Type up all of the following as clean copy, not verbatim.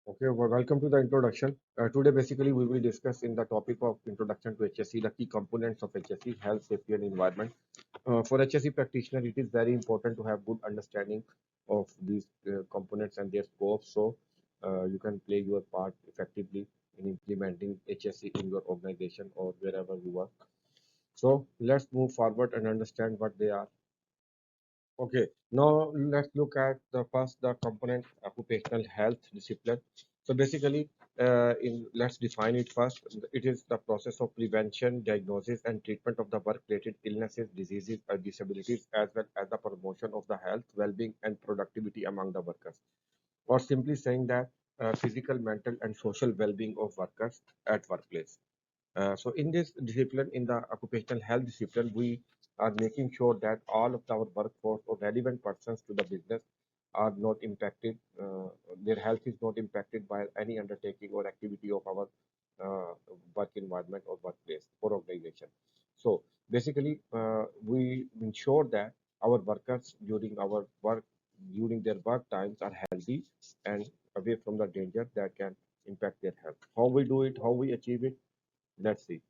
Okay, well, welcome to the introduction. Today, basically, we will discuss in the topic of introduction to HSE, the key components of HSE, health, safety, and environment. For HSE practitioner, it is very important to have good understanding of these components and their scope, so you can play your part effectively in implementing HSE in your organization or wherever you work. So let's move forward and understand what they are. Okay, now let's look at the component occupational health discipline. So basically, in let's define it first. It is the process of prevention, diagnosis, and treatment of the work-related illnesses, diseases, or disabilities, as well as the promotion of the health, well-being, and productivity among the workers. Or simply saying that physical, mental, and social well-being of workers at workplace. So in this discipline, in the occupational health discipline, we are making sure that all of our workforce or relevant persons to the business are not impacted, their health is not impacted by any undertaking or activity of our work environment or workplace or organization. So basically, we ensure that our workers during their work times are healthy and away from the danger that can impact their health. How we do it, how we achieve it, let's see.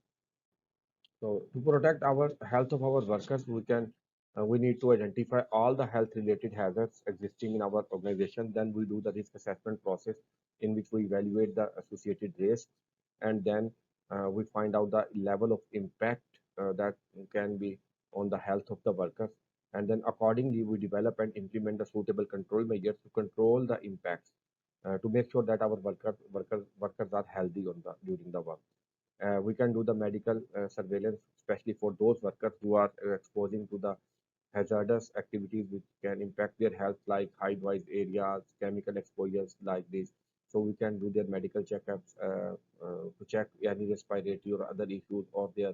So to protect our health of our workers, we need to identify all the health related hazards existing in our organization. Then we do the risk assessment process in which we evaluate the associated risk, and then we find out the level of impact that can be on the health of the workers. And then accordingly, we develop and implement the suitable control measures to control the impacts to make sure that our workers are healthy during the work. We can do the medical surveillance, especially for those workers who are exposing to the hazardous activities which can impact their health, like high noise areas, chemical exposures like this. So we can do their medical checkups to check any respiratory or other issues or their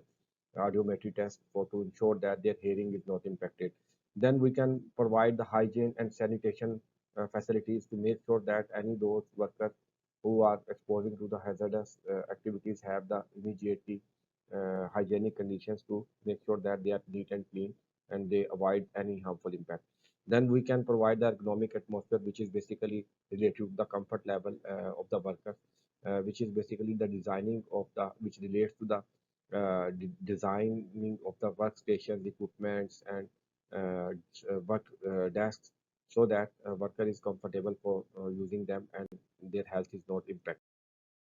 audiometry test for to ensure that their hearing is not impacted. Then we can provide the hygiene and sanitation facilities to make sure that any those workers who are exposing to the hazardous activities have the immediately hygienic conditions to make sure that they are neat and clean and they avoid any harmful impact. Then we can provide the ergonomic atmosphere, which is basically related to the comfort level of the workers, which is basically the designing of the which relates to the designing of the workstations, equipments, and work desks, so that worker is comfortable for using them and their health is not impacted.